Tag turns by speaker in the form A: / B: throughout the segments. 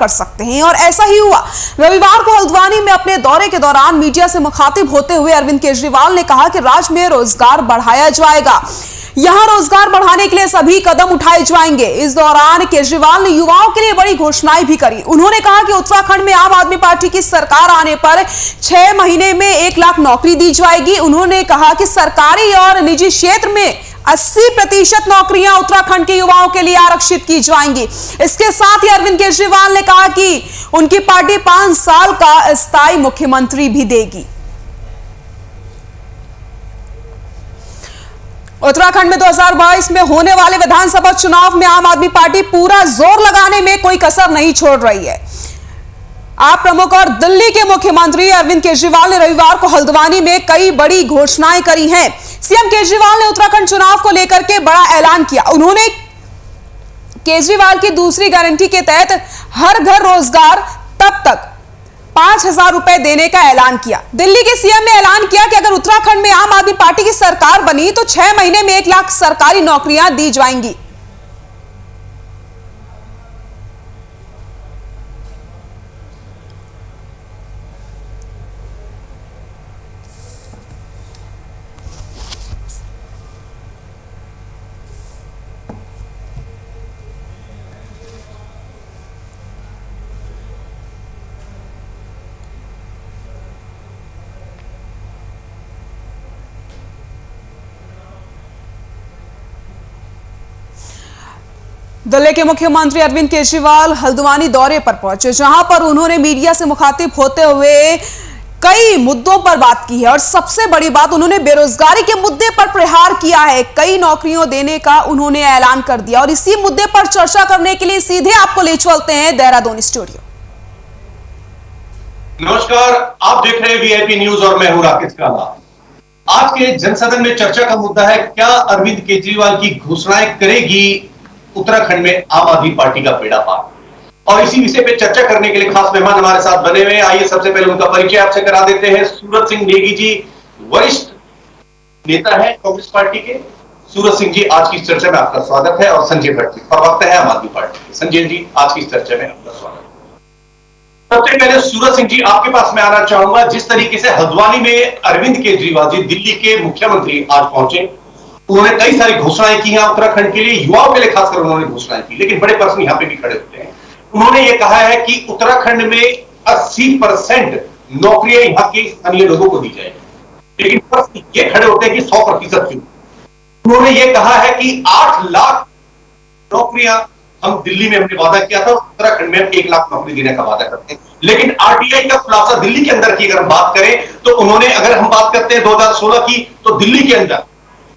A: कर सकते हैं। और ऐसा ही हुआ। रविवार को हल्द्वानी में अपने दौरे के दौरान मीडिया से मुखातिब होते हुए अरविंद केजरीवाल ने कहा कि राज्य में रोजगार बढ़ाया जाएगा, यहां रोजगार बढ़ाने के लिए सभी कदम उठाए जाएंगे। इस दौरान केजरीवाल ने युवाओं के लिए बड़ी घोषणाएं भी करी। उन्होंने कहा कि उत्तराखंड में आम आदमी पार्टी की सरकार आने पर 6 महीने में 1 लाख नौकरी दी जाएगी। उन्होंने कहा कि सरकारी और निजी क्षेत्र में 80% नौकरियां उत्तराखंड के युवाओं के लिए आरक्षित की जाएंगी। इसके साथ ही अरविंद केजरीवाल ने कहा कि उनकी पार्टी 5 साल का स्थायी मुख्यमंत्री भी देगी। उत्तराखंड में 2022 में होने वाले विधानसभा चुनाव में आम आदमी पार्टी पूरा जोर लगाने में कोई कसर नहीं छोड़ रही है। आप प्रमुख और दिल्ली के मुख्यमंत्री अरविंद केजरीवाल ने रविवार को हल्द्वानी में कई बड़ी घोषणाएं करी हैं। सीएम केजरीवाल ने उत्तराखंड चुनाव को लेकर के बड़ा ऐलान किया। उन्होंने केजरीवाल की दूसरी गारंटी के तहत हर घर रोजगार तब तक 5,000 रुपए देने का ऐलान किया। दिल्ली के सीएम ने ऐलान किया कि अगर उत्तराखंड में आम आदमी पार्टी की सरकार बनी तो 6 महीने में 1 लाख सरकारी नौकरियां दी जाएंगी। दिल्ली के मुख्यमंत्री अरविंद केजरीवाल हल्द्वानी दौरे पर पहुंचे, जहां पर उन्होंने मीडिया से मुखातिब होते हुए कई मुद्दों पर बात की है। और सबसे बड़ी बात, उन्होंने बेरोजगारी के मुद्दे पर प्रहार किया है। कई नौकरियों देने का उन्होंने ऐलान कर दिया। और इसी मुद्दे पर चर्चा करने के लिए सीधे आपको ले चलते हैं देहरादून स्टूडियो।
B: नमस्कार, आप देख रहे हैं वीआईपी न्यूज और मैं हूं राकेश काला। आज के जनसदन में चर्चा का मुद्दा है, क्या अरविंद केजरीवाल की घोषणाएं करेगी उत्तराखंड में आम आदमी पार्टी का बेड़ा पार। और इसी विषय पे चर्चा करने के लिए खास मेहमान हमारे साथ बने हुए हैं। आइए सबसे पहले उनका परिचय आपसे करा देते हैं। सूरज सिंह नेगी जी वरिष्ठ नेता है कांग्रेस पार्टी के। सूरज सिंह जी, आज की चर्चा में आपका स्वागत है। और संजय भट्ट प्रवक्ता है आम आदमी पार्टी के। संजय जी, आज की चर्चा में आपका स्वागत। सबसे पहले सूरज सिंह जी, आपके पास मैं आना चाहूंगा। जिस तरीके से हल्द्वानी में अरविंद केजरीवाल जी, दिल्ली के मुख्यमंत्री, आज पहुंचे, उन्होंने कई सारी घोषणाएं की हैं उत्तराखंड के लिए, युवाओं के लिए खासकर उन्होंने घोषणाएं की। लेकिन बड़े प्रश्न यहां पे भी खड़े होते हैं। उन्होंने ये कहा है कि उत्तराखंड में 80% नौकरियां यहां के स्थानीय लोगों को दी जाएगी। लेकिन प्रश्न ये खड़े होते हैं कि 100% क्यों? उन्होंने ये कहा है कि 8 लाख नौकरियां हम दिल्ली में हमने वादा किया था, उत्तराखंड में 1 लाख नौकरी देने का वादा करते हैं। लेकिन आरटीआई का खुलासा दिल्ली के अंदर की अगर हम बात करें तो उन्होंने, अगर हम बात करते हैं 2016 की, तो दिल्ली के अंदर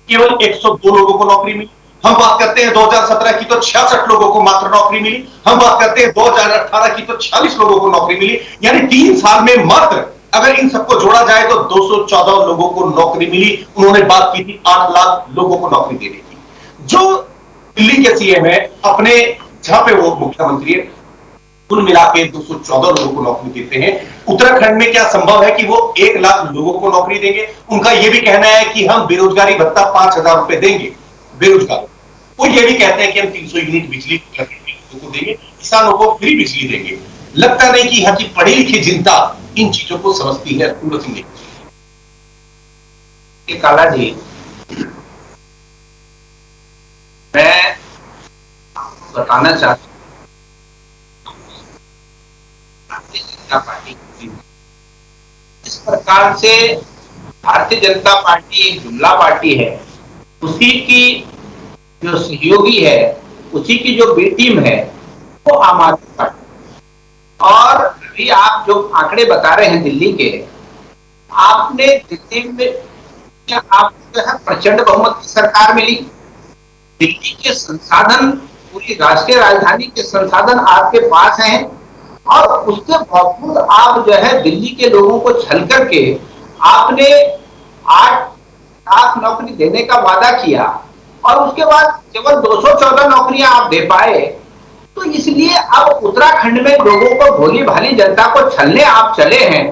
B: केवल 102 लोगों को नौकरी मिली। हम बात करते हैं 2017 की तो 66 लोगों को मात्र नौकरी मिली। हम बात करते हैं 2018 की तो 46 लोगों को नौकरी मिली। यानी 3 साल में मात्र, अगर इन सबको जोड़ा जाए तो 214 लोगों को नौकरी मिली। उन्होंने बात की थी 8 लाख लोगों को नौकरी देने की। जो दिल्ली के सीएम है, अपने जहां पे वो मुख्यमंत्री है, कुल मिला के 214 लोगों को नौकरी देते हैं। उत्तराखंड में क्या संभव है कि वो 1 लाख लोगों को नौकरी देंगे? उनका यह भी कहना है कि हम बेरोजगारी भत्ता 5,000 रुपए देंगे बेरोजगारों। वो ये भी कहते हैं कि हम 300 यूनिट बिजली लोगों को देंगे, किसानों को फ्री बिजली देंगे। लगता नहीं कि यहाँ की पढ़ी लिखी जनता इन चीजों को समझती है। सूरज सिंह
C: काला जी, मैं बताना चाहता हूं, भारतीय जनता पार्टी इस प्रकार से भारतीय जनता पार्टी एक जुमला पार्टी है, उसी की जो सहयोगी है, उसी की जो बी टीम है, वो आम आदमी पार्टी। और अभी आप जो आंकड़े बता रहे हैं दिल्ली के, आपने दिल्ली में आपको प्रचंड बहुमत की सरकार मिली। दिल्ली के संसाधन, पूरी राष्ट्रीय राजधानी के संसाधन आपके पास हैं, और उसके बावजूद आप जो है दिल्ली के लोगों को छल करके आपने 8 लाख नौकरी देने का वादा किया, और उसके बाद केवल 214 नौकरियां आप दे पाए। तो इसलिए अब उत्तराखंड में लोगों को, भोली भाली जनता को छलने आप चले हैं।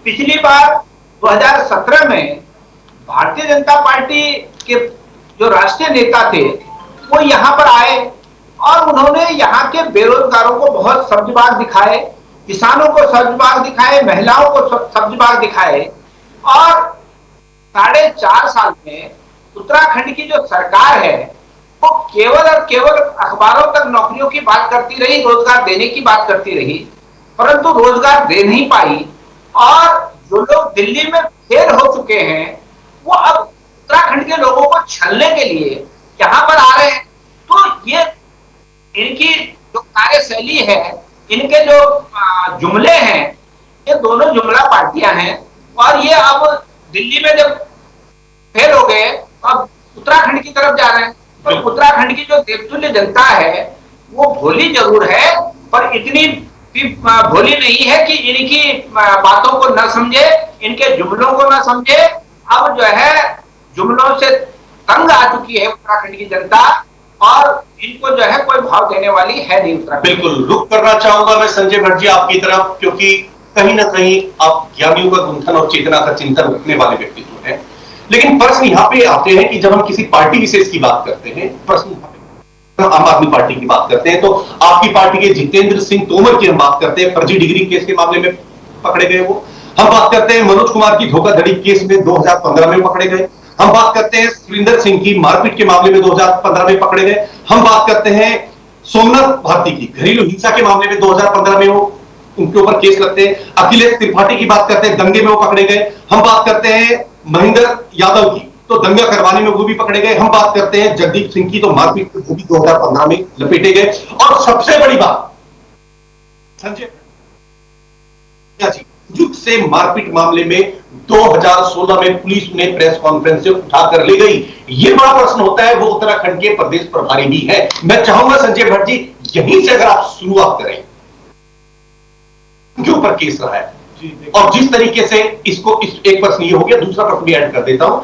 C: पिछली बार 2017 में भारतीय जनता पार्टी के जो राष्ट्रीय नेता थे, वो यहाँ पर आए और उन्होंने यहाँ के बेरोजगारों को बहुत सब्जबाग दिखाए, किसानों को सब्जबाग दिखाए, महिलाओं को सब्जबाग दिखाए। और 4.5 साल में उत्तराखंड की जो सरकार है वो केवल और केवल अखबारों तक नौकरियों की बात करती रही, रोजगार देने की बात करती रही, परंतु रोजगार दे नहीं पाई। और जो लोग दिल्ली में फेल हो चुके हैं वो अब उत्तराखंड के लोगों को छलने के लिए यहाँ पर आ रहे हैं। तो ये इनकी जो कार्यशैली है, इनके जो जुमले हैं, ये दोनों जुमला पार्टियां हैं। और ये अब दिल्ली में जब फेल हो गए अब उत्तराखंड की तरफ जा रहे हैं। तो उत्तराखंड की जो देवतुल्य जनता है वो भोली जरूर है, पर इतनी भी भोली नहीं है कि इनकी बातों को न समझे, इनके जुमलों को न समझे। अब जो है जुमलों से तंग आ चुकी है उत्तराखंड की जनता और इनको जो है कोई भाव देने वाली है नहीं उत्तराखंड।
B: बिल्कुल, रुक करना चाहूंगा मैं संजय भट्ट जी आपकी तरफ, क्योंकि कहीं ना कहीं आप ज्ञानियों का गुंथन और चेतना का चिंतन रखने वाले व्यक्तित्व हैं। लेकिन प्रश्न यहाँ पे आते हैं कि जब हम किसी पार्टी विशेष की बात करते हैं, प्रश्न आम आदमी पार्टी की बात करते हैं, तो आपकी पार्टी के जितेंद्र सिंह तोमर की हम बात करते हैं, फर्जी डिग्री केस के मामले में पकड़े गए वो। हम बात करते हैं मनोज कुमार की धोखाधड़ी केस में 2015 में पकड़े गए। हम बात करते हैं सुरिंदर सिंह की मारपीट के मामले में 2015 में पकड़े गए। हम बात करते हैं सोमनाथ भारती की घरेलू हिंसा के मामले में 2015 में वो उनके ऊपर केस लगते हैं। अखिलेश त्रिपाठी की बात करते हैं, दंगे में वो पकड़े गए। हम बात करते हैं महेंद्र यादव की, तो दंगा करवाने में वो भी पकड़े गए। हम बात करते हैं जगदीप सिंह की, तो मारपीट वो भी 2015 में लपेटे गए। और सबसे बड़ी बात संजय युद्ध से मारपीट मामले में 2016 में पुलिस उन्हें प्रेस कॉन्फ्रेंस से उठाकर ले गई। यह बड़ा प्रश्न होता है, वो उत्तराखंड के प्रदेश प्रभारी भी है। मैं चाहूंगा संजय भट्ट जी यहीं से अगर आप शुरुआत करें, उनके ऊपर केस रहा है और जिस तरीके से इसको एक प्रश्न ये हो गया, दूसरा प्रश्न भी ऐड कर देता हूं।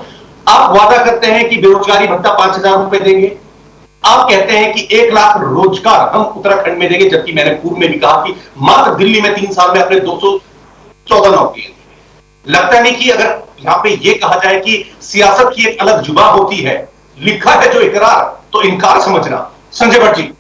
B: आप वादा करते हैं कि बेरोजगारी भत्ता 5,000 रुपए देंगे, आप कहते हैं कि 1 लाख रोजगार हम उत्तराखंड में देंगे, जबकि मैंने पूर्व में भी कहा कि मात्र दिल्ली में 3 साल में अपने 214 नौकरियां। लगता नहीं कि अगर यहां पे यह कहा जाए कि सियासत की एक अलग जुबान होती है, लिखा है जो इकरार तो इनकार समझना। संजय भट्ट जी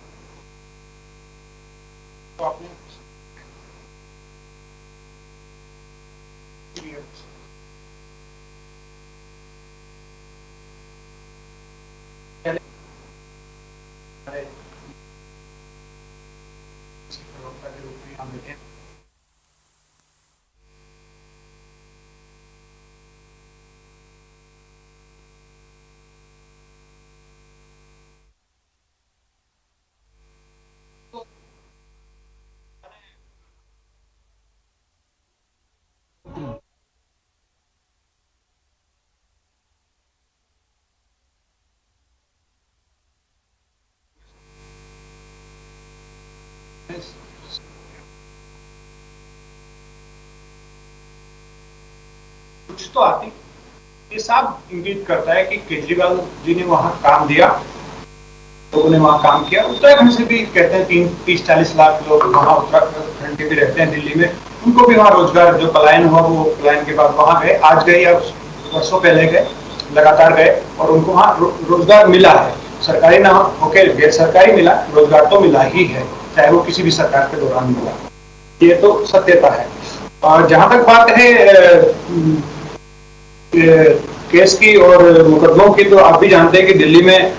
D: कुछ तो आती ये सब इंगित करता है कि केजरीवाल जी ने वहां काम दिया, लोगों ने वहां काम किया। उत्तराखंड से भी कहते हैं 30-40 लाख लोग वहां उत्तराखंड के भी रहते हैं दिल्ली में, उनको भी वहां रोजगार जो पलायन हुआ वो पलायन के बाद वहां गए, आज गए या वर्षों पहले गए, लगातार गए और उनको वहां रोजगार मिला है। सरकारी ना होकर गैर सरकारी मिला, रोजगार तो मिला ही है, चाहे वो किसी भी सरकार के दौरान मिला, ये तो सत्यता है। और जहां तक बात है केस की और मुकदमों की, तो आप भी जानते हैं कि दिल्ली में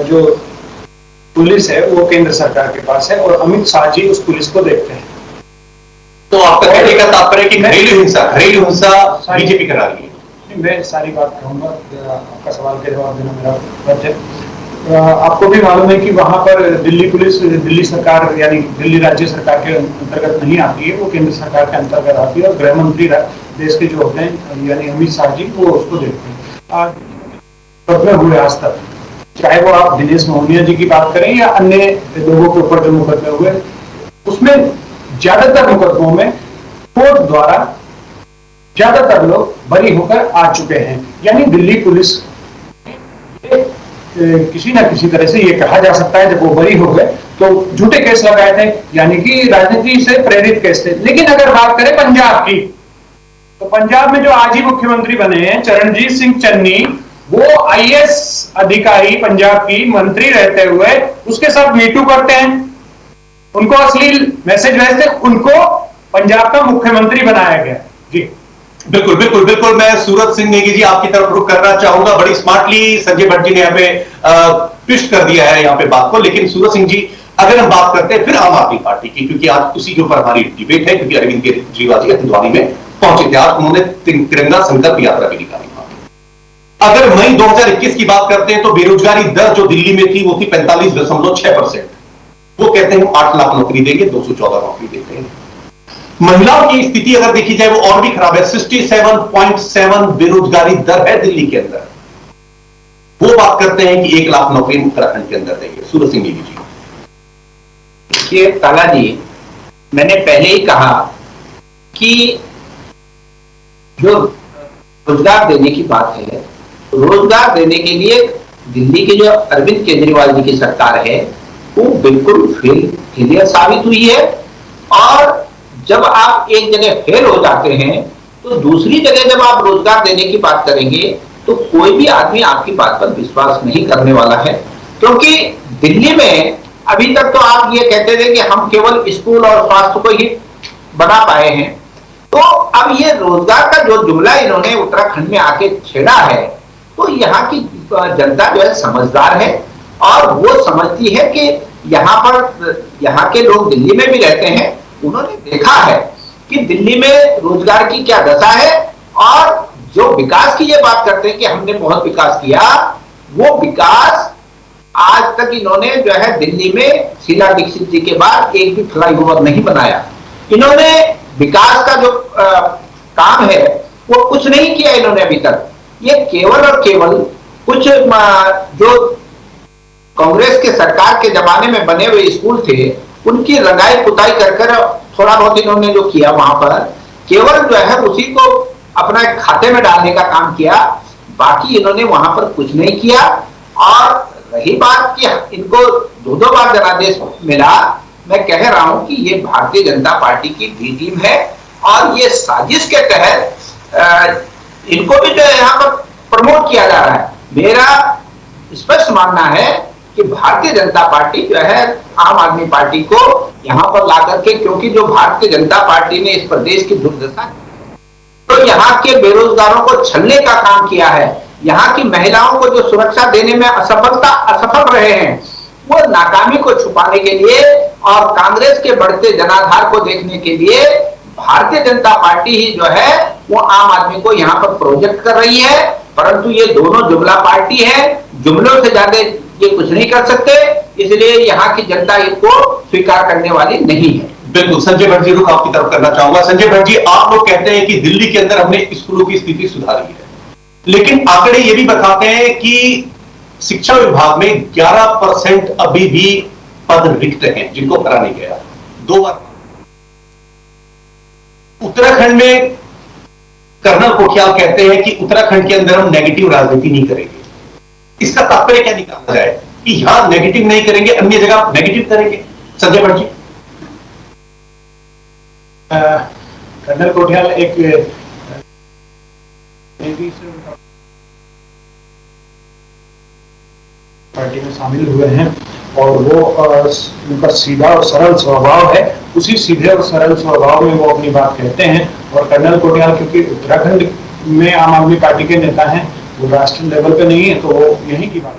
D: जो पुलिस है वो केंद्र सरकार के पास है और अमित शाह जी उस पुलिस को देखते हैं।
B: तो आपका कहने का तात्पर्य कि घरेलू हिंसा बीजेपी करा रही है?
D: मैं सारी बात कहूंगा, आपका सवाल के जवाब देना मेरा फर्ज है। आपको भी मालूम है कि वहां पर दिल्ली पुलिस दिल्ली सरकार यानी दिल्ली राज्य सरकार के अंतर्गत नहीं आती है, वो केंद्र सरकार के अंतर्गत आती है और गृह मंत्री देश के जो होते हैं यानी अमित शाह जी वो उसको देखते हैं। आज हुए आज तक, चाहे वो आप दिनेश मोहनिया जी की बात करें या अन्य लोगों के ऊपर जो मुकदमे हुए, उसमें ज्यादातर मुकदमों में कोर्ट द्वारा ज्यादातर लोग बरी होकर आ चुके हैं। यानी दिल्ली पुलिस किसी न किसी तरह से ये कहा जा सकता है जब वो बरी हो गए तो झूठे केस लगाए थे, यानी कि राजनीति से प्रेरित केस थे। लेकिन अगर बात करें पंजाब की, तो पंजाब में जो आज ही मुख्यमंत्री बने हैं चरणजीत सिंह चन्नी, वो आईएएस अधिकारी पंजाब की मंत्री रहते हुए उसके साथ मीटू करते हैं, उनको अश्लील मैसेज भेजते, उनको पंजाब का मुख्यमंत्री बनाया गया। जी
B: बिल्कुल बिल्कुल बिल्कुल। मैं सूरज सिंह नेगी जी आपकी तरफ रुख करना चाहूंगा। बड़ी स्मार्टली संजय भट्ट जी ने यहाँ पे ट्विस्ट कर दिया है यहाँ पे बात को। लेकिन सूरज सिंह जी, अगर हम बात करते हैं फिर आम आदमी पार्टी की, क्योंकि आज उसी के ऊपर हमारी डिबेट है, क्योंकि अरविंद केजरीवाल जी हल्द्वानी में पहुंचे थे, आज उन्होंने तिरंगा संकल्प यात्रा भी निकाली। अगर मई 2021 की बात करते हैं तो बेरोजगारी दर जो दिल्ली में थी वो थी 45.6%। वो कहते हैं 8 लाख नौकरी देंगे, 214 नौकरी देते हैं। महिलाओं की स्थिति अगर देखी जाए वो और भी खराब है, 67.7 बेरोजगारी दर है दिल्ली के अंदर। वो बात करते हैं कि 1 लाख नौकरी उत्तराखंड के अंदर देंगे। सूरज सिंह नेगी जी।
C: देखिए काला जी, मैंने पहले ही कहा कि जो रोजगार देने की बात है, रोजगार देने के लिए दिल्ली के जो अरविंद केजरीवाल जी की सरकार है वो बिल्कुल फेलियर साबित हुई है। और जब आप एक जगह फेल हो जाते हैं तो दूसरी जगह जब आप रोजगार देने की बात करेंगे तो कोई भी आदमी आपकी बात पर विश्वास नहीं करने वाला है। क्योंकि दिल्ली में अभी तक तो आप ये कहते थे कि हम केवल स्कूल और स्वास्थ्य को ही बना पाए हैं, तो अब ये रोजगार का जो जुमला इन्होंने उत्तराखंड में आके छेड़ा है, तो यहाँ की जनता जो है समझदार है और वो समझती है कि यहाँ के लोग दिल्ली में भी रहते हैं, उन्होंने देखा है कि दिल्ली में रोजगार की क्या दशा है। और जो विकास की ये बात करते हैं कि हमने बहुत विकास किया, वो विकास आज तक इन्होंने जो है दिल्ली में शीला दीक्षित जी के बाद एक भी फ्लाईओवर नहीं बनाया। इन्होंने विकास का जो काम है वो कुछ नहीं किया इन्होंने अभी तक। ये केवल और केवल कुछ जो कांग्रेस के सरकार के जमाने में बने हुए स्कूल थे उनकी रंगाई पुताई कर थोड़ा बहुत इन्होंने जो किया वहां पर केवल जो है उसी को अपना खाते में डालने का काम किया, बाकी इन्होंने वहां पर कुछ नहीं किया। और रही बात कि इनको 2 बार जनादेश मिला, मैं कह रहा हूं कि ये भारतीय जनता पार्टी की बी टीम है और ये साजिश के तहत इनको भी जो है यहाँ पर प्रमोट किया जा रहा है। मेरा स्पष्ट मानना है कि भारतीय जनता पार्टी जो है आम आदमी पार्टी को यहाँ पर ला करके, क्योंकि जो भारतीय जनता पार्टी ने इस प्रदेश की दुर्दशा तो यहाँ के बेरोजगारों को छलने का काम किया है, यहाँ की महिलाओं को जो सुरक्षा देने में असफल रहे हैं, वो नाकामी को छुपाने के लिए और कांग्रेस के बढ़ते जनाधार को देखने के लिए भारतीय जनता पार्टी ही जो है वो आम आदमी को यहाँ पर प्रोजेक्ट कर रही है। परंतु ये दोनों जुमला पार्टी है, जुमलों से ज्यादा ये कुछ नहीं कर सकते, इसलिए यहाँ की जनता इनको स्वीकार करने वाली नहीं है।
B: बिल्कुल। संजय भट्ट जी, रुख आपकी तरफ करना चाहूंगा। संजय भट्ट जी, आप लोग कहते हैं कि दिल्ली के अंदर हमने स्कूलों की स्थिति सुधारी है, लेकिन आंकड़े ये भी बताते हैं कि शिक्षा विभाग में 11% अभी भी पद रिक्त हैं जिनको भरा नहीं गया। 2 बार उत्तराखंड में कर्नल कोठियाल कहते हैं कि उत्तराखंड के अंदर हम नेगेटिव राजनीति नहीं करेंगे। इसका तात्पर्य क्या निकाला जाए कि यहां नेगेटिव नहीं करेंगे, अन्य जगह नेगेटिव करेंगे? संजय भट्ट जी।
D: कर्नल कोठियाल एक पार्टी में शामिल हुए हैं और वो उनका सीधा और सरल स्वभाव है, उसी सीधे और सरल स्वभाव में वो अपनी बात कहते हैं। और कर्नल कोठियाल क्योंकि उत्तराखंड में आम आदमी पार्टी के नेता हैं, वो राष्ट्रीय लेवल पे नहीं है, तो वो यहीं की बात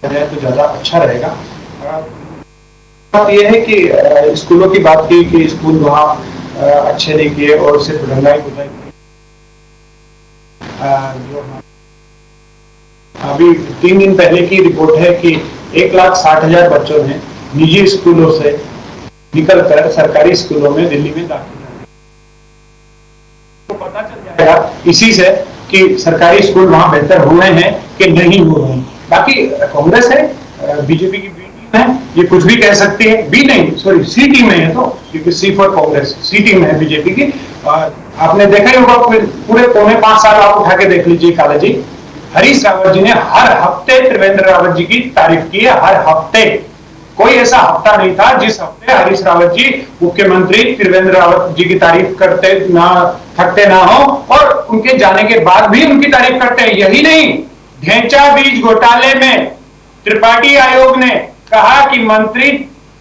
D: करें तो ज्यादा अच्छा रहेगा। बात यह है कि स्कूलों की बात की कि स्कूल वहाँ अच्छे नहीं किए और सिर्फ रंगाई पुताई जो अभी 3 दिन पहले की रिपोर्ट है कि 1,60,000 बच्चों ने निजी स्कूलों से निकलकर सरकारी स्कूलों में दिल्ली में दाखिल किया। तो पता चल जाएगा इसी से कि सरकारी स्कूल वहां बेहतर हुए हैं कि नहीं हुए हैं। बाकी कांग्रेस है, बीजेपी की बी टीम है, ये कुछ भी कह सकती है। बी नहीं, सॉरी, सी टीम है, तो क्योंकि सी फॉर कांग्रेस, सी टीम है बीजेपी की। आपने देखा ही होगा पूरे 4.5 साल आप उठा के देख लीजिए काला जी, हरीश रावत जी ने हर हफ्ते त्रिवेंद्र रावत जी की तारीफ की है, हर हफ्ते। कोई ऐसा हफ्ता नहीं था जिस हफ्ते हरीश रावत जी मुख्यमंत्री त्रिवेंद्र रावत जी की तारीफ करते ना थकते ना हो, और उनके जाने के बाद भी उनकी तारीफ करते हैं। यही नहीं, ढेंचा बीज घोटाले में त्रिपाठी आयोग ने कहा कि मंत्री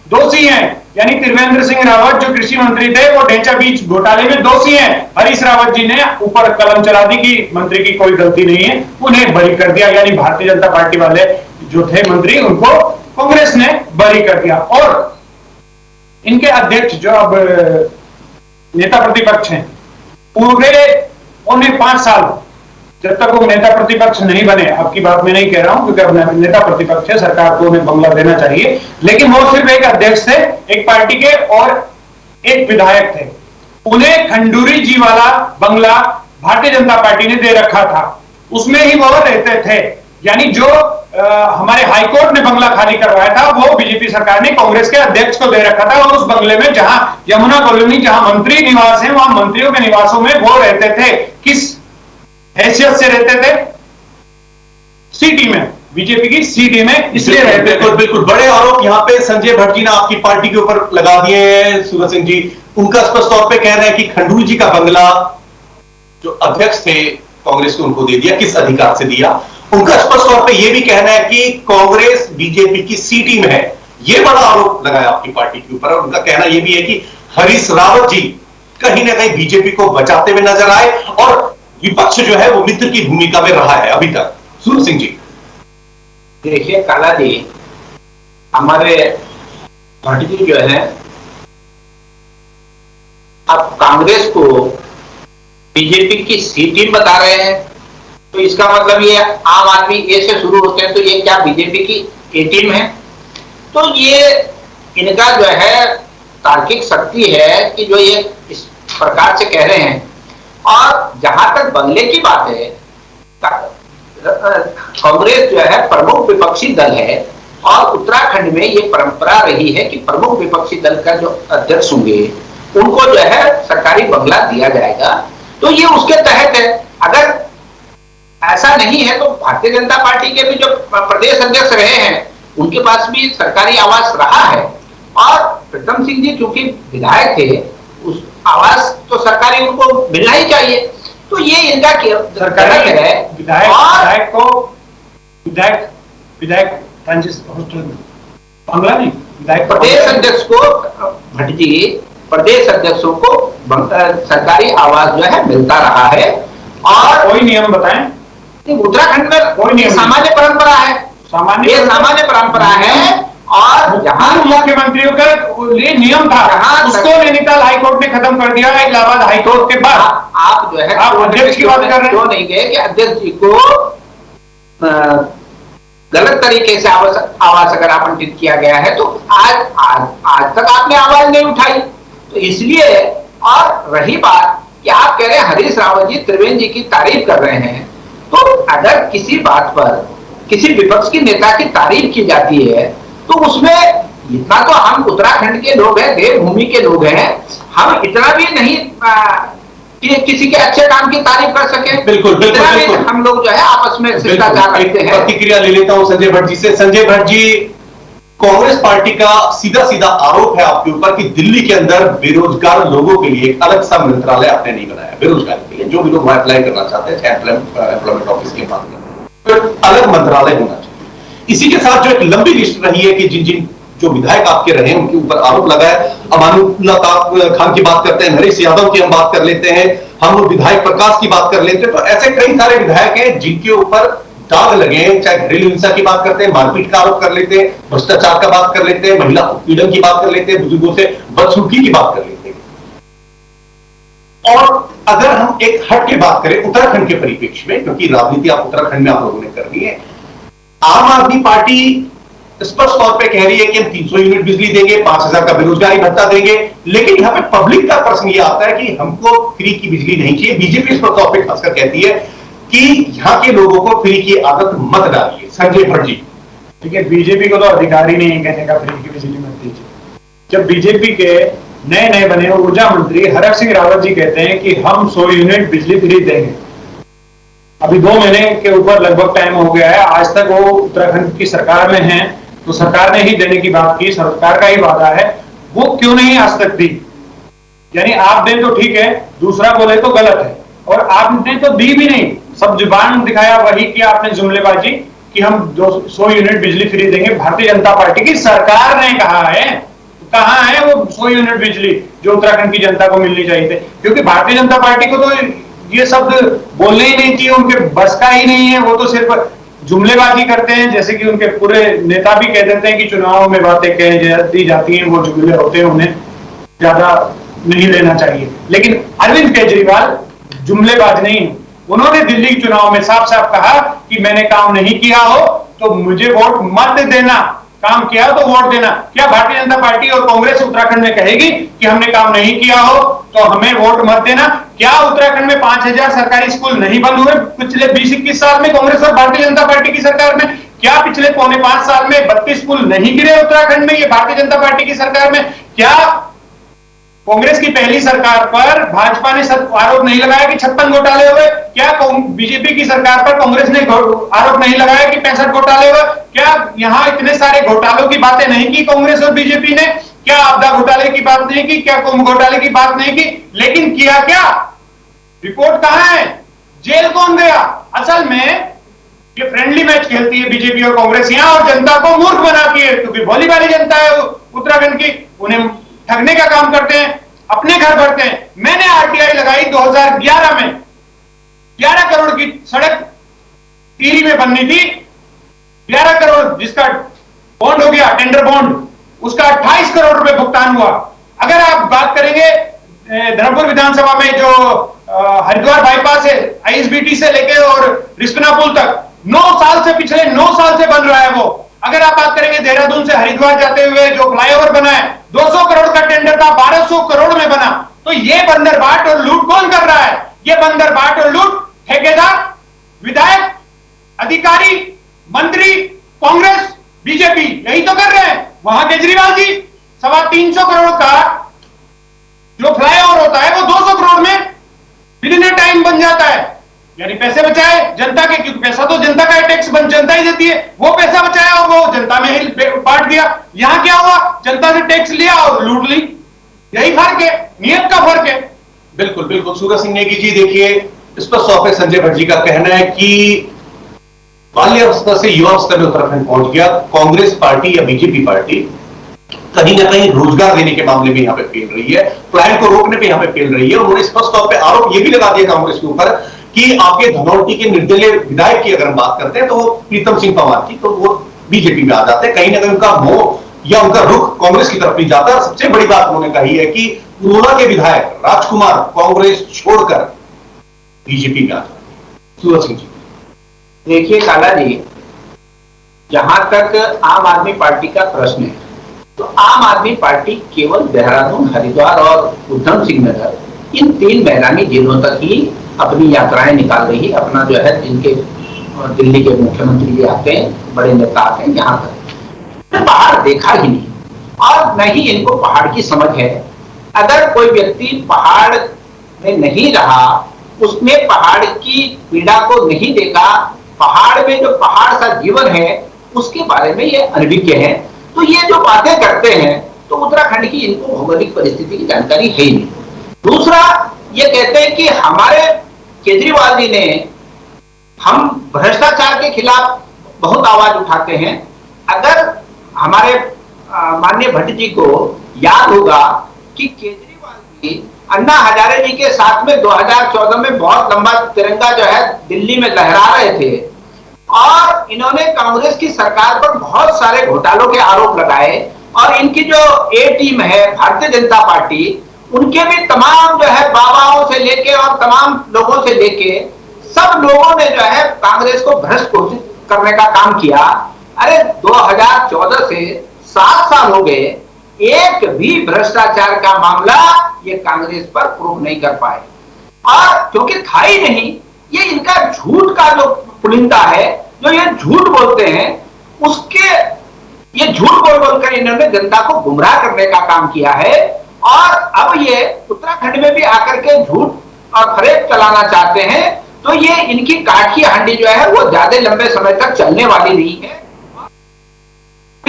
D: दोषी हैं, यानी त्रिवेंद्र सिंह रावत जो कृषि मंत्री थे वो ढेंचा बीज घोटाले में दोषी हैं। हरीश रावत जी ने ऊपर कलम चला दी कि मंत्री की कोई गलती नहीं है, उन्हें बरी कर दिया, यानी भारतीय जनता पार्टी वाले जो थे मंत्री उनको कांग्रेस ने बरी कर दिया। और इनके अध्यक्ष जो अब नेता प्रतिपक्ष हैं, पूरे 5 साल जब तक वो नेता प्रतिपक्ष नहीं बने, अब की बात मैं नहीं कह रहा हूं क्योंकि अब नेता प्रतिपक्ष है, सरकार को उन्हें बंगला देना चाहिए, लेकिन वो सिर्फ एक अध्यक्ष थे एक पार्टी के और एक विधायक थे। उन्हें खंडूरी जी वाला बंगला भारतीय जनता पार्टी ने दे रखा था, उसमें ही वो रहते थे। यानी जो हमारे हाईकोर्ट ने बंगला खाली करवाया था वो बीजेपी सरकार ने कांग्रेस के अध्यक्ष को दे रखा था, और उस बंगले में जहां यमुना कॉलोनी जहां मंत्री निवास है वहां मंत्रियों के निवासों में वो रहते थे। किस हैसियत से रहते थे? सी टीम में, बीजेपी की सी टीम में, इसलिए रहते थे।
B: बिल्कुल बड़े आरोप यहाँ पे संजय भट्ट जी ने आपकी पार्टी के ऊपर लगा दिए हैं। सूरज सिंह जी उनका स्पष्ट तौर पे कह रहे हैं कि खंडूरी जी का बंगला जो अध्यक्ष थे कांग्रेस को उनको दे दिया, किस अधिकार से दिया? उनका स्पष्ट तौर पे यह भी कहना है कि कांग्रेस बीजेपी की सी टीम है, यह बड़ा आरोप लगाया आपकी पार्टी के ऊपर। और उनका कहना यह भी है कि हरीश रावत जी कहीं ना कहीं बीजेपी को बचाते हुए नजर आए और विपक्ष जो है वो मित्र की भूमिका में रहा है अभी तक। सूरज सिंह जी
C: देखिए काला जी, हमारे भट्ट जी जो है अब कांग्रेस को बीजेपी की सी टीम बता रहे हैं, तो इसका मतलब ये आम आदमी ए से शुरू होते हैं तो ये क्या बीजेपी की ए टीम है? तो ये इनका जो है तार्किक शक्ति है कि जो ये इस प्रकार से कह रहे हैं। और जहां तक बंगले की बात है, कांग्रेस जो है प्रमुख विपक्षी दल है और उत्तराखंड में ये परंपरा रही है कि प्रमुख विपक्षी दल का जो अध्यक्ष होंगे उनको जो है सरकारी बंगला दिया जाएगा, तो ये उसके तहत है। अगर ऐसा नहीं है तो भारतीय जनता पार्टी के भी जो प्रदेश अध्यक्ष रहे हैं उनके पास भी सरकारी आवास रहा है, और प्रीतम सिंह जी क्योंकि विधायक थे उस आवास तो सरकारी उनको मिलना ही चाहिए। तो ये इनका सरकारी है।
D: विधायक हॉस्टल में बंगला नहीं, विधायक
C: प्रदेश अध्यक्ष को भट्ट जी, प्रदेश अध्यक्षों को सरकारी आवास जो है मिलता रहा है। और
D: कोई नियम बताएं?
C: उत्तराखंड में कोई नियम, सामान्य परंपरा है, सामान्य परंपरा है। और जहां
D: मुख्यमंत्रियों का ये नियम था, उसको नैनीताल हाईकोर्ट ने खत्म कर दिया इलाहाबाद हाईकोर्ट के बाद।
C: आप जो है
D: आप अध्यक्ष की बात कर रहे हैं,
C: क्यों नहीं गए कि अध्यक्ष जी को गलत तरीके से आवास अगर आवंटित किया गया है तो आज तक आपने आवाज नहीं उठाई, तो इसलिए। और रही बात कि आप कह रहे हैं हरीश रावत जी त्रिवेंद्र जी की तारीफ कर रहे हैं, तो अगर किसी बात पर किसी विपक्ष की नेता की तारीफ की जाती है तो उसमें इतना तो हम उत्तराखंड के लोग हैं, देवभूमि के लोग हैं, हम इतना भी नहीं कि किसी के अच्छे काम की तारीफ कर सके।
B: बिल्कुल
C: हम लोग जो है आपस में शिष्टाचार रखते हैं।
B: प्रतिक्रिया ले लेता हूं संजय भट्ट जी से। संजय भट्ट जी, कांग्रेस पार्टी का सीधा आरोप है आपके ऊपर कि दिल्ली के अंदर बेरोजगार लोगों के लिए एक अलग सा मंत्रालय आपने नहीं बनाया। बेरोजगार के लिए जो भी लोग वहां अप्लाई करना चाहते हैं, एम्प्लॉयमेंट ऑफिस के माध्यम से अलग मंत्रालय होना चाहिए। इसी के साथ जो एक लंबी लिस्ट रही है कि जिन जो विधायक आपके रहे हैं उनके ऊपर आरोप लगा है। अमानुल्लाह खान की बात करते हैं, नरेश यादव की हम बात कर लेते हैं, हम विधायक प्रकाश की बात कर लेते हैं। तो ऐसे कई सारे विधायक हैं जिनके ऊपर दाग लगे हैं, चाहे घरेलू हिंसा की बात करते हैं, मारपीट का आरोप कर लेते हैं, भ्रष्टाचार का बात कर लेते हैं, महिला उत्पीड़न की बात कर लेते हैं, बुजुर्गों से बदसलूकी की बात कर लेते हैं। और अगर हम एक हट के बात करें उत्तराखंड के परिप्रेक्ष्य में, क्योंकि राजनीति आप उत्तराखंड में आप लोगों ने करनी है, आम आदमी पार्टी स्पष्ट तौर पे कह रही है कि हम 300 यूनिट बिजली देंगे, 5000 का बेरोजगारी भत्ता देंगे, लेकिन यहाँ पे पब्लिक का प्रश्न यह आता है कि हमको फ्री की बिजली नहीं चाहिए। बीजेपी इस तौर पे खासकर कहती है कि यहाँ के लोगों को फ्री की आदत मत डालिए। संजय भट्ट जी,
D: ठीक है, बीजेपी को तो अधिकार ही नहीं है कहने का फ्री की बिजली मत दीजिए। जब बीजेपी के नए बने ऊर्जा मंत्री हरक सिंह रावत जी कहते हैं कि हम 100 यूनिट बिजली फ्री देंगे, अभी 2 महीने के ऊपर लगभग टाइम हो गया है, आज तक वो उत्तराखंड की सरकार में हैं, तो सरकार ने ही देने की बात की, सरकार का ही वादा है, वो क्यों नहीं आज तक दी? यानी आप दें तो ठीक है, दूसरा बोले तो गलत है, और आपने तो दी भी नहीं। सब जुबान दिखाया, वही किया आपने जुमलेबाजी कि हम 100 यूनिट बिजली फ्री देंगे। भारतीय जनता पार्टी की सरकार ने कहा है, कहां है वो 100 यूनिट बिजली जो उत्तराखंड की जनता को मिलनी चाहिए थे? क्योंकि भारतीय जनता पार्टी को तो ये शब्द बोलने ही नहीं चाहिए, उनके बस का ही नहीं है। वो तो सिर्फ जुमलेबाजी करते हैं, जैसे कि उनके पूरे नेता भी कह देते हैं कि चुनाव में बातें कह दी जाती हैं, वो जुमले होते हैं, उन्हें ज्यादा नहीं लेना चाहिए। लेकिन अरविंद केजरीवाल जुमलेबाज नहीं है। उन्होंने दिल्ली के चुनाव में साफ साफ कहा कि मैंने काम नहीं किया हो तो मुझे वोट मत देना, काम किया तो वोट देना। क्या भारतीय जनता पार्टी और कांग्रेस उत्तराखंड में कहेगी कि हमने काम नहीं किया हो तो हमें वोट मत देना? क्या उत्तराखंड में 5000 सरकारी स्कूल नहीं बंद हुए पिछले 20-21 साल में कांग्रेस और भारतीय जनता पार्टी की सरकार में? क्या पिछले 4.5 साल में 32 स्कूल नहीं गिरे उत्तराखंड में ये भारतीय जनता पार्टी की सरकार में? क्या कांग्रेस की पहली सरकार पर भाजपा ने आरोप नहीं लगाया कि 56 घोटाले हुए? क्या बीजेपी की सरकार पर कांग्रेस ने आरोप नहीं लगाया कि 65 घोटाले हुए? क्या यहां इतने सारे घोटालों की बातें नहीं की कांग्रेस और बीजेपी ने? क्या आपदा घोटाले की बात नहीं की? क्या कुंभ घोटाले की बात नहीं की? लेकिन किया क्या? रिपोर्ट कहां है? जेल कौन गया? असल में ये फ्रेंडली मैच खेलती है बीजेपी और कांग्रेस यहां, और जनता को मूर्ख बनाती है, क्योंकि भोली भाली जनता है उत्तराखंड की, उन्हें ठगने का काम करते हैं, अपने घर भरते हैं। मैंने आरटीआई लगाई 2011 में, 11 करोड़ की सड़क टिहरी में बननी थी, 11 करोड़ जिसका बॉन्ड हो गया, टेंडर बॉन्ड, उसका 28 करोड़ रुपए भुगतान हुआ। अगर आप बात करेंगे धर्मपुर विधानसभा में जो हरिद्वार बाईपास है, आईएसबीटी से लेकर और रिस्पना पुल तक 9 साल से, पिछले 9 साल से बन रहा है वो। अगर आप बात करेंगे देहरादून से हरिद्वार जाते हुए जो फ्लाईओवर बना है, 200 करोड़ का टेंडर था, 1200 करोड़ में बना। तो ये बंदरबाट और लूट कौन कर रहा है? ये बंदरबाट और लूट ठेकेदार, विधायक, अधिकारी, मंत्री, कांग्रेस, बीजेपी यही तो कर रहे हैं। वहां केजरीवाल जी 325 करोड़ का जो फ्लाईओवर होता है वो 200 करोड़ में विदिन ए टाइम बन जाता है। यानी पैसे बचाए जनता के, क्योंकि पैसा तो जनता का टैक्स जनता ही देती है, वो पैसा बचाया और वो जनता में ही बांट दिया। यहां क्या हुआ? जनता से टैक्स लिया और लूट ली। यही फर्क है, नियत का फर्क है।
B: बिल्कुल बिल्कुल। सूरज सिंह नेगी जी, देखिए इस पर सौंपे संजय भट्ट जी का कहना है कि बाल्यावस्था से युवावस्था में उत्तराखंड पहुंच गया। कांग्रेस पार्टी या बीजेपी पार्टी कहीं ना कहीं रोजगार देने के मामले में यहां पे फेल रही है, प्लान को रोकने पे यहां पे फेल रही है। उन्होंने स्पष्ट तौर पे आरोप यह भी लगा दिया कांग्रेस के ऊपर कि आपके धनौल्टी के निर्दलीय विधायक की अगर हम बात करते हैं तो वो प्रीतम सिंह पंवार की, तो वो बीजेपी में आ जाते हैं। कहीं ना कहीं उनका मोह या उनका रुख कांग्रेस की तरफ नहीं जाता। और सबसे बड़ी बात उन्होंने कही है कि पुरोला के विधायक राजकुमार कांग्रेस छोड़कर बीजेपी में आ जाते। सूरज सिंह जी,
C: देखिए काला जी, जहां तक आम आदमी पार्टी का प्रश्न है, तो आम आदमी पार्टी केवल देहरादून, हरिद्वार और उधम सिंह नगर, इन 3 मैदानी जिलों तक ही अपनी यात्राएं निकाल रही है। अपना जो है, जिनके दिल्ली के मुख्यमंत्री भी आते हैं, बड़े नेता आते हैं, यहाँ तक पहाड़ देखा ही नहीं, और न ही इनको पहाड़ की समझ है। अगर कोई व्यक्ति पहाड़ में नहीं रहा, उसने पहाड़ की पीड़ा को नहीं देखा, पहाड़ में जो पहाड़ सा जीवन है उसके बारे में ये अनभिज्ञ है, तो ये जो बातें करते हैं तो उत्तराखंड की इनको भौगोलिक परिस्थिति की जानकारी है ही नहीं। दूसरा, ये कहते हैं कि हमारे केजरीवाल जी ने, हम भ्रष्टाचार के खिलाफ बहुत आवाज उठाते हैं। अगर हमारे माननीय भट्ट जी को याद होगा कि केजरीवाल जी अन्ना हजारे जी के साथ में 2014 में बहुत लंबा तिरंगा जो है दिल्ली में लहरा रहे थे, और इन्होंने कांग्रेस की सरकार पर बहुत सारे घोटालों के आरोप लगाए, और इनकी जो ए टीम है भारतीय जनता पार्टी, उनके भी तमाम जो है बाबाओं से लेके और तमाम लोगों से लेके सब लोगों ने जो है कांग्रेस को भ्रष्ट घोषित करने का काम किया। अरे 2014 से 7 साल हो गए, एक भी भ्रष्टाचार का मामला ये कांग्रेस पर प्रूव नहीं कर पाए, और क्योंकि था ही नहीं, ये इनका झूठ का जो पुलिंदा है, जो ये झूठ बोलते हैं, उसके ये झूठ बोल बोलकर इन्होंने जनता को गुमराह करने का काम किया है। और अब ये उत्तराखंड में भी आकर के झूठ और फरेब चलाना चाहते हैं, तो ये इनकी काठ की हांडी जो है वो ज्यादा लंबे समय तक चलने वाली नहीं है।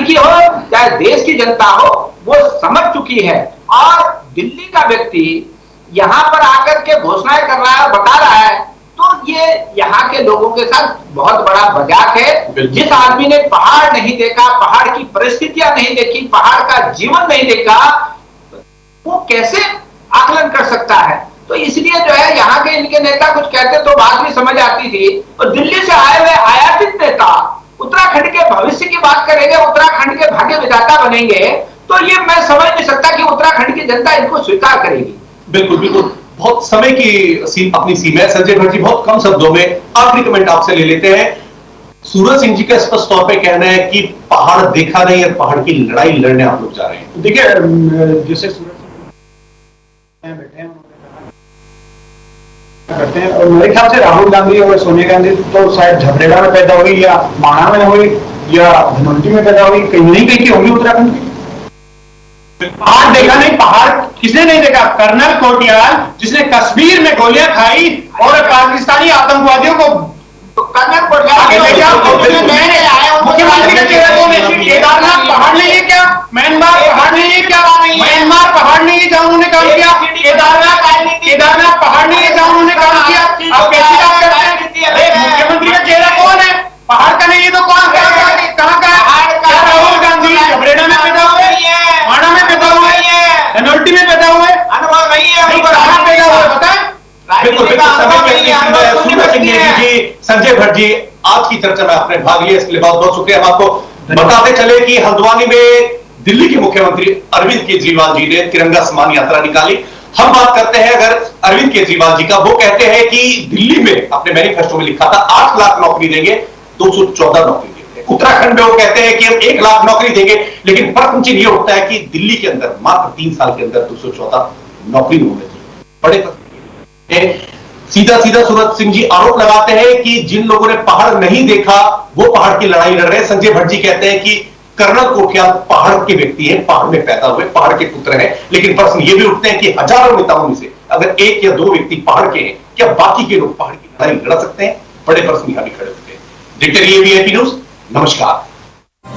C: की हो चाहे देश की जनता हो, वो समझ चुकी है। और दिल्ली का व्यक्ति यहां पर आकर के घोषणाएं कर रहा है और बता रहा है, तो ये यहाँ के लोगों के साथ बहुत बड़ा मजाक है। जिस आदमी ने पहाड़ नहीं देखा, पहाड़ की परिस्थितियां नहीं देखी, पहाड़ का जीवन नहीं देखा, वो कैसे आकलन कर सकता है? तो इसलिए जो है यहाँ के इनके नेता कुछ कहते तो बात भी समझ आती थी, और दिल्ली से आए हुए आयातित नेता उत्तराखंड के भविष्य की बात करेंगे, उत्तराखंड के भाग्य विधाता बनेंगे, तो ये मैं समझ नहीं सकता कि उत्तराखंड की जनता इनको स्वीकार करेगी।
B: बिल्कुल बिल्कुल, बहुत समय की अपनी सीमा है। संजय भट्ट जी, बहुत कम शब्दों में आखिरी कमेंट आपसे ले लेते हैं। सूरज सिंह जी का स्पष्ट तौर पे कहना है कि पहाड़ देखा नहीं और पहाड़ की लड़ाई लड़ने आप लोग जा रहे हैं।
D: देखिए, जैसे सूरज सिंह बैठे हैं करते हैं, और मेरे ख्याल से राहुल गांधी और सोनिया गांधी तो शायद झबरेड़ा में पैदा हुई, या माणा में हुई, या धनौल्टी में पैदा हुई, कहीं नहीं कहीं की होगी उत्तराखंड की। पहाड़ देखा नहीं, पहाड़ किसने नहीं देखा? कर्नल कोटियाल, जिसने कश्मीर में गोलियां खाई और पाकिस्तानी आतंकवादियों को,
C: तो कर्नल कोटियाल
D: मुख्यमंत्री का चेहरा कौन है? केदारनाथ पहाड़ नहीं है क्या? म्यांमार पहाड़ नहीं है क्या? म्यांमार पहाड़ नहीं है जहां उन्होंने काम किया? केदारनाथ पहाड़ नहीं है जहां उन्होंने काम किया? आप कैसी बात करते हैं? मुख्यमंत्री का चेहरा कौन है? पहाड़ का नहीं है तो कौन? कहाँ का है? राहुल गांधी झबरेड़ा में पैदा हुए, माणा में पैदा हुए, धनौल्टी में पैदा हुए,
C: अनुभव नहीं है,
D: कहाँ पैदा हुए बताएं?
B: बिल्कुल सूरज सिंह जी, संजय भट्ट जी, आज की चर्चा में आपने भाग लिया, इसके लिए बहुत बहुत शुक्रिया। हम आपको बताते चले कि हल्द्वानी में दिल्ली के मुख्यमंत्री अरविंद केजरीवाल जी ने तिरंगा सम्मान यात्रा निकाली। हम बात करते हैं अगर अरविंद केजरीवाल जी का, वो कहते हैं कि दिल्ली में अपने मैनिफेस्टो में लिखा था 8 लाख नौकरी देंगे, 214 नौकरी देंगे। उत्तराखंड में वो कहते हैं कि हम 1 लाख नौकरी देंगे, लेकिन प्रश्न चिन्ह ये उठता है कि दिल्ली के अंदर मात्र 3 साल के अंदर 214 नौकरी होने चाहिए। बड़े प्रश्न सीधा सीधा सूरज सिंह जी आरोप लगाते हैं कि जिन लोगों ने पहाड़ नहीं देखा वो पहाड़ की लड़ाई लड़ रहे हैं। संजय भट्ट जी कहते हैं कि कर्नल कोटियाल पहाड़ के व्यक्ति हैं, पहाड़ में पैदा हुए, पहाड़ के पुत्र हैं, लेकिन प्रश्न ये भी उठते हैं कि हजारों नेताओं में से अगर 1 या 2 व्यक्ति पहाड़ के हैं, क्या बाकी के लोग पहाड़ की लड़ाई लड़ सकते हैं? बड़े प्रश्न यहां भी खड़े होते हैं। देखते रहिए वीआईपी न्यूज। नमस्कार।